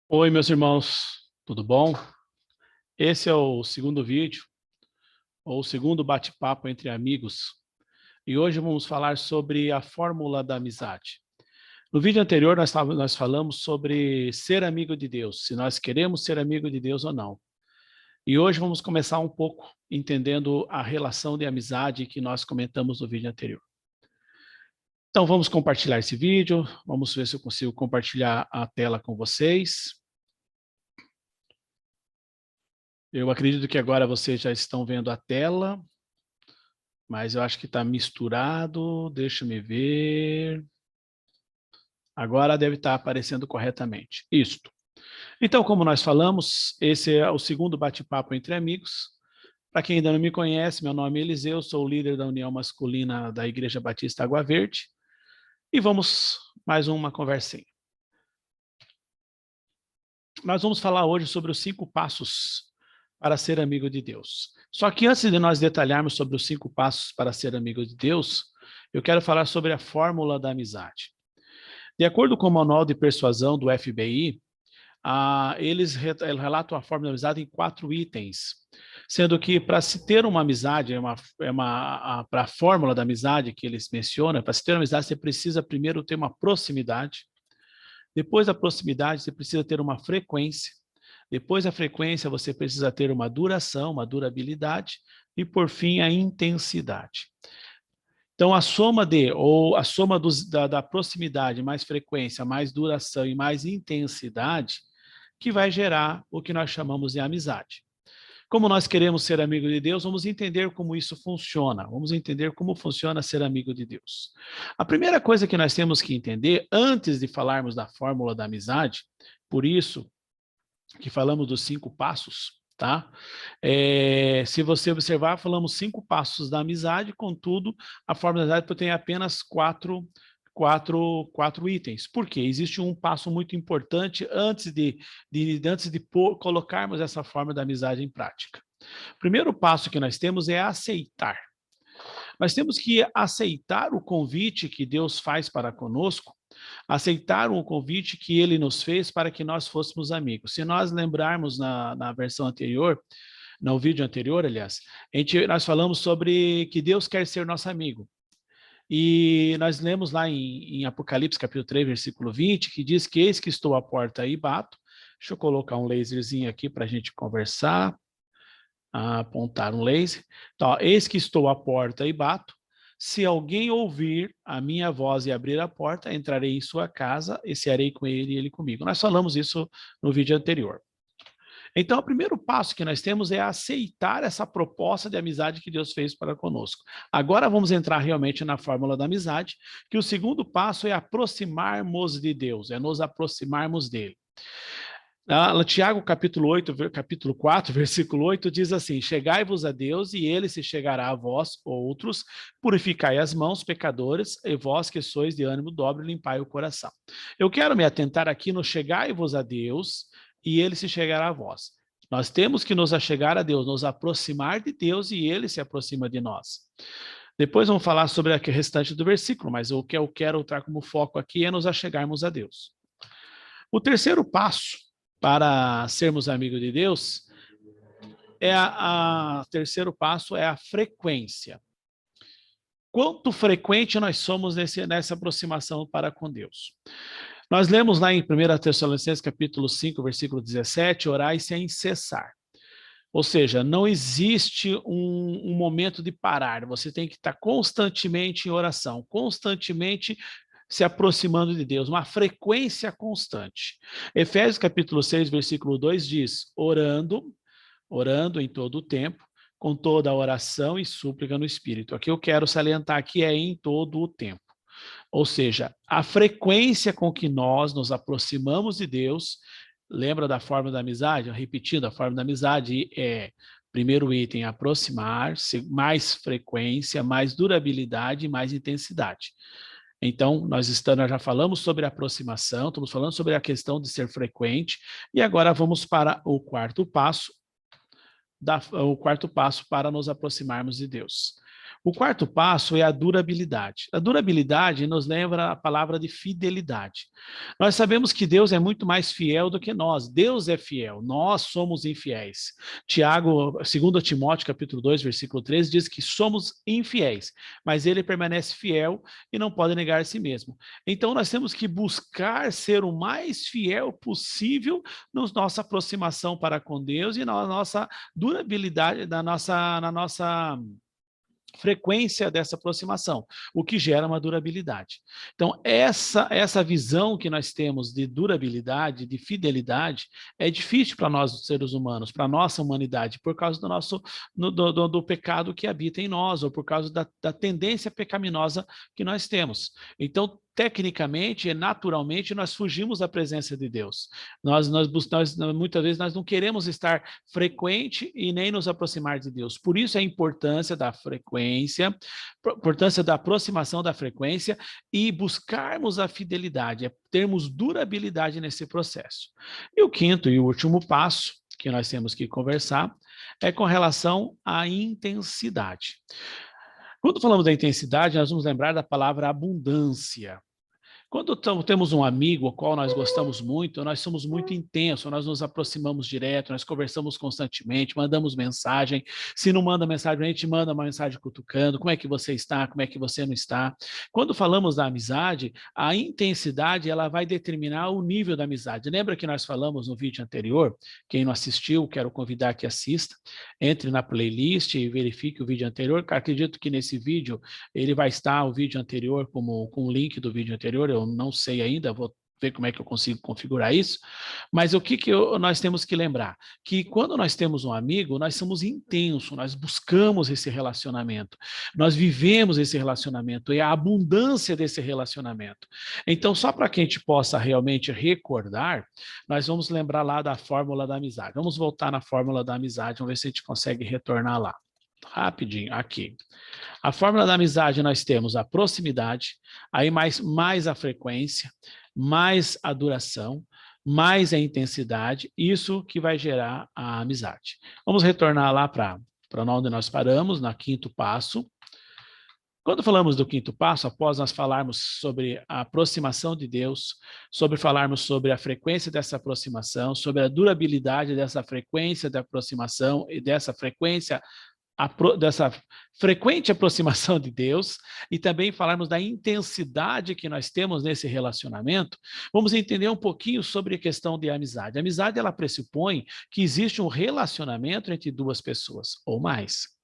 Oi, meus irmãos, tudo bom? Esse é o segundo vídeo, ou o segundo bate-papo entre amigos, e hoje vamos falar sobre a fórmula da amizade. No vídeo anterior, nós falamos sobre ser amigo de Deus, se nós queremos ser amigo de Deus ou não. E hoje vamos começar um pouco entendendo a relação de amizade que nós comentamos no vídeo anterior. Então, vamos compartilhar esse vídeo, vamos ver se eu consigo compartilhar a tela com vocês. Eu acredito que agora vocês já estão vendo a tela, mas eu acho que está misturado. Deixa eu ver. Agora deve estar aparecendo corretamente. Isto. Então, como nós falamos, esse é o segundo bate-papo entre amigos. Para quem ainda não me conhece, meu nome é Eliseu, sou o líder da União Masculina da Igreja Batista Água Verde. E vamos mais uma conversinha. Nós vamos falar hoje sobre os 5 passos para ser amigo de Deus. Só que antes de nós detalharmos sobre os 5 passos para ser amigo de Deus, eu quero falar sobre a fórmula da amizade. De acordo com o Manual de Persuasão do FBI, eles relatam a fórmula da amizade em 4 itens, sendo que para se ter uma amizade, para a fórmula da amizade que eles mencionam, para se ter uma amizade você precisa primeiro ter uma proximidade, depois da proximidade você precisa ter uma frequência, depois da frequência você precisa ter uma duração, uma durabilidade, e por fim a intensidade. Então, a soma da proximidade, mais frequência, mais duração e mais intensidade, que vai gerar o que nós chamamos de amizade. Como nós queremos ser amigo de Deus, vamos entender como isso funciona. Vamos entender como funciona ser amigo de Deus. A primeira coisa que nós temos que entender, antes de falarmos da fórmula da amizade, por isso que falamos dos 5 passos, tá? Se você observar, falamos 5 passos da amizade, contudo, a fórmula da amizade tem apenas 4 itens. Por quê? Existe um passo muito importante antes de colocarmos essa forma da amizade em prática. O primeiro passo que nós temos é aceitar. Nós temos que aceitar o convite que Deus faz para conosco, aceitar o convite que ele nos fez para que nós fôssemos amigos. Se nós lembrarmos na versão anterior, no vídeo anterior, aliás, nós falamos sobre que Deus quer ser nosso amigo. E nós lemos lá em Apocalipse, capítulo 3, versículo 20, que diz que eis que estou à porta e bato. Deixa eu colocar um laserzinho aqui para a gente conversar. Apontar um laser. Então, ó, eis que estou à porta e bato. Se alguém ouvir a minha voz e abrir a porta, entrarei em sua casa e cearei com ele e ele comigo. Nós falamos isso no vídeo anterior. Então, o primeiro passo que nós temos é aceitar essa proposta de amizade que Deus fez para conosco. Agora vamos entrar realmente na fórmula da amizade, que o segundo passo é aproximarmos de Deus, é nos aproximarmos dele. Tiago, capítulo 4, versículo 8, diz assim: chegai-vos a Deus, e ele se chegará a vós, outros, purificai as mãos, pecadores, e vós que sois de ânimo dobre, limpai o coração. Eu quero me atentar aqui no chegai-vos a Deus, e ele se chegará a vós. Nós temos que nos achegar a Deus, nos aproximar de Deus, e ele se aproxima de nós. Depois vamos falar sobre o restante do versículo, mas o que eu quero trazer como foco aqui é nos achegarmos a Deus. O terceiro passo para sermos amigos de Deus, terceiro passo é a frequência. Quanto frequente nós somos nessa aproximação para com Deus? Nós lemos lá em 1 Tessalonicenses, capítulo 5, versículo 17, orai sem cessar. Ou seja, não existe um momento de parar, você tem que estar constantemente em oração, constantemente se aproximando de Deus, uma frequência constante. Efésios capítulo 6, versículo 2 diz, orando em todo o tempo, com toda a oração e súplica no Espírito. O que eu quero salientar aqui é em todo o tempo. Ou seja, a frequência com que nós nos aproximamos de Deus, lembra da forma da amizade? Repetindo, a forma da amizade é, primeiro item, aproximar, mais frequência, mais durabilidade, mais intensidade. Então, nós já falamos sobre a aproximação, estamos falando sobre a questão de ser frequente, e agora vamos para o quarto passo para nos aproximarmos de Deus. O quarto passo é a durabilidade. A durabilidade nos lembra a palavra de fidelidade. Nós sabemos que Deus é muito mais fiel do que nós. Deus é fiel, nós somos infiéis. Tiago, 2 Timóteo, capítulo 2, versículo 13, diz que somos infiéis, mas ele permanece fiel e não pode negar a si mesmo. Então, nós temos que buscar ser o mais fiel possível na nossa aproximação para com Deus e na nossa durabilidade, na nossa frequência dessa aproximação, o que gera uma durabilidade. Então, essa visão que nós temos de durabilidade, de fidelidade, é difícil para nós, seres humanos, para a nossa humanidade, por causa do nosso do pecado que habita em nós, ou por causa da tendência pecaminosa que nós temos. Então, tecnicamente e naturalmente, nós fugimos da presença de Deus. Muitas vezes, nós não queremos estar frequente e nem nos aproximar de Deus. Por isso, a importância da frequência, importância da aproximação da frequência e buscarmos a fidelidade, termos durabilidade nesse processo. E o quinto e o último passo que nós temos que conversar é com relação à intensidade. Quando falamos da intensidade, nós vamos lembrar da palavra abundância. Quando temos um amigo ao qual nós gostamos muito, nós somos muito intensos, nós nos aproximamos direto, nós conversamos constantemente, mandamos mensagem. Se não manda mensagem, a gente manda uma mensagem cutucando, como é que você está, como é que você não está. Quando falamos da amizade, a intensidade ela vai determinar o nível da amizade. Lembra que nós falamos no vídeo anterior? Quem não assistiu, quero convidar que assista. Entre na playlist e verifique o vídeo anterior. Acredito que nesse vídeo ele vai estar o vídeo anterior com o link do vídeo anterior. Eu não sei ainda, vou ver como é que eu consigo configurar isso, mas o que nós temos que lembrar? Que quando nós temos um amigo, nós somos intensos, nós buscamos esse relacionamento, nós vivemos esse relacionamento, e a abundância desse relacionamento. Então, só para que a gente possa realmente recordar, nós vamos lembrar lá da fórmula da amizade. Vamos voltar na fórmula da amizade, vamos ver se a gente consegue retornar lá. Rapidinho, aqui. A fórmula da amizade nós temos a proximidade, aí mais a frequência, mais a duração, mais a intensidade, isso que vai gerar a amizade. Vamos retornar lá para onde nós paramos, no quinto passo. Quando falamos do quinto passo, após nós falarmos sobre a aproximação de Deus, sobre falarmos sobre a frequência dessa aproximação, sobre a durabilidade dessa frequência da aproximação e dessa frequente aproximação de Deus, e também falarmos da intensidade que nós temos nesse relacionamento, vamos entender um pouquinho sobre a questão de amizade. A amizade, ela pressupõe que existe um relacionamento entre duas pessoas, ou mais.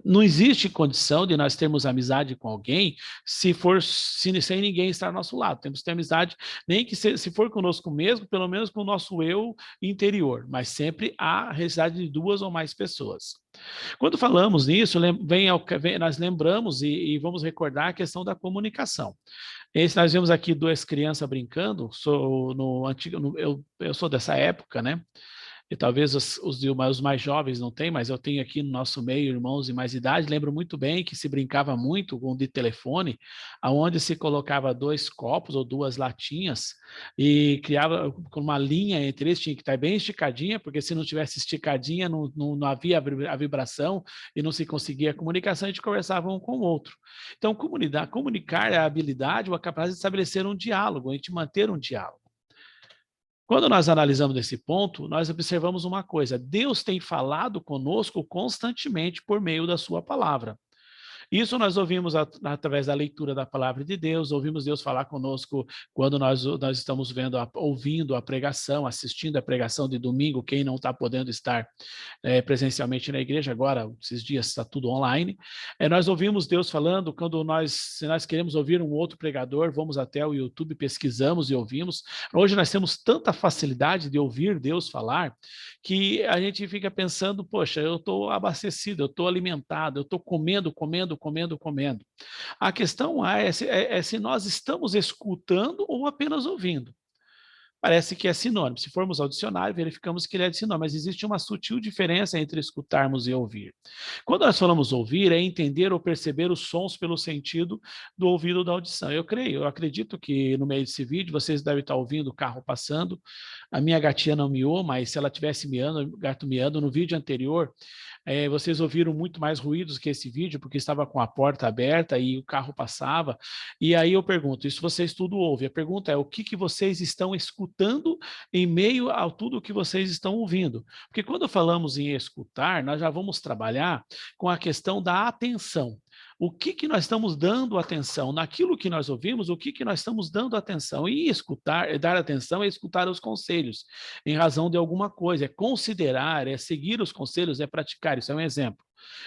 Não existe condição de nós termos amizade com alguém sem ninguém estar ao nosso lado. Temos que ter amizade, nem que se for conosco mesmo, pelo menos com o nosso eu interior, mas sempre há necessidade de duas ou mais pessoas. Quando falamos nisso, nós lembramos e vamos recordar a questão da comunicação. Nós vemos aqui duas crianças brincando, eu sou dessa época, né? E talvez os mais jovens não tenham, mas eu tenho aqui no nosso meio irmãos de mais idade. Lembro muito bem que se brincava muito com de telefone, aonde se colocava 2 copos ou 2 latinhas e criava com uma linha entre eles, tinha que estar bem esticadinha, porque se não tivesse esticadinha, não havia a vibração e não se conseguia a comunicação, a gente conversava um com o outro. Então, comunicar é a habilidade ou a capacidade de estabelecer um diálogo, a gente manter um diálogo. Quando nós analisamos esse ponto, nós observamos uma coisa: Deus tem falado conosco constantemente por meio da sua palavra. Isso nós ouvimos através da leitura da palavra de Deus, ouvimos Deus falar conosco quando nós estamos ouvindo a pregação, assistindo a pregação de domingo, quem não está podendo estar presencialmente na igreja, agora, esses dias está tudo online. Nós ouvimos Deus falando, se nós queremos ouvir um outro pregador, vamos até o YouTube, pesquisamos e ouvimos. Hoje nós temos tanta facilidade de ouvir Deus falar, que a gente fica pensando, poxa, eu estou abastecido, eu estou alimentado, eu estou comendo. A questão é se nós estamos escutando ou apenas ouvindo. Parece que é sinônimo. Se formos ao dicionário, verificamos que ele é de sinônimo, mas existe uma sutil diferença entre escutarmos e ouvir. Quando nós falamos ouvir, é entender ou perceber os sons pelo sentido do ouvido da audição. Eu acredito que no meio desse vídeo vocês devem estar ouvindo o carro passando. A minha gatinha não miou, mas se ela estivesse miando, o gato miando, no vídeo anterior, vocês ouviram muito mais ruídos que esse vídeo, porque estava com a porta aberta e o carro passava. E aí eu pergunto, isso vocês tudo ouvem. A pergunta é, o que vocês estão escutando em meio a tudo que vocês estão ouvindo? Porque quando falamos em escutar, nós já vamos trabalhar com a questão da atenção. O que nós estamos dando atenção? Naquilo que nós ouvimos, o que nós estamos dando atenção? E escutar, dar atenção é escutar os conselhos, em razão de alguma coisa, é considerar, é seguir os conselhos, é praticar, isso é um exemplo.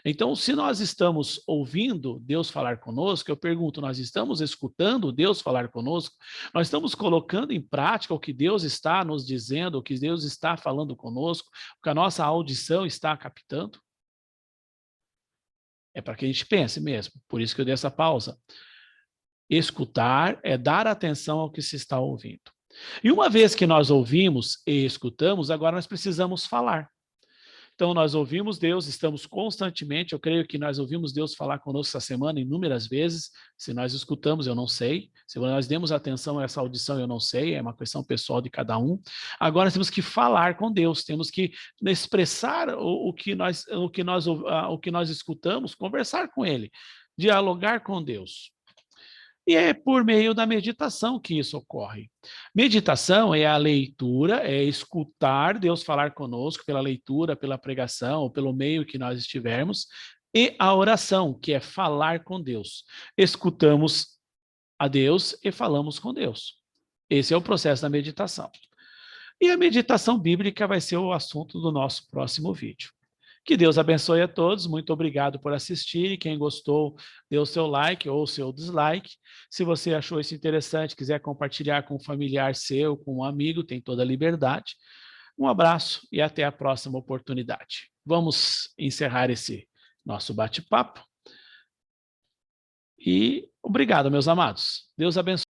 Então, se nós estamos ouvindo Deus falar conosco, eu pergunto, nós estamos escutando Deus falar conosco? Nós estamos colocando em prática o que Deus está nos dizendo, o que Deus está falando conosco, o que a nossa audição está captando? É para que a gente pense mesmo, por isso que eu dei essa pausa. Escutar é dar atenção ao que se está ouvindo. E uma vez que nós ouvimos e escutamos, agora nós precisamos falar. Então, nós ouvimos Deus, estamos constantemente, eu creio que nós ouvimos Deus falar conosco essa semana inúmeras vezes. Se nós escutamos, eu não sei. Se nós demos atenção a essa audição, eu não sei. É uma questão pessoal de cada um. Agora, nós temos que falar com Deus, temos que expressar o que nós escutamos, conversar com Ele, dialogar com Deus. E é por meio da meditação que isso ocorre. Meditação é a leitura, é escutar Deus falar conosco pela leitura, pela pregação, ou pelo meio que nós estivermos, e a oração, que é falar com Deus. Escutamos a Deus e falamos com Deus. Esse é o processo da meditação. E a meditação bíblica vai ser o assunto do nosso próximo vídeo. Que Deus abençoe a todos, muito obrigado por assistir, quem gostou, dê o seu like ou o seu dislike. Se você achou isso interessante, quiser compartilhar com um familiar seu, com um amigo, tem toda a liberdade. Um abraço e até a próxima oportunidade. Vamos encerrar esse nosso bate-papo. E obrigado, meus amados. Deus abençoe.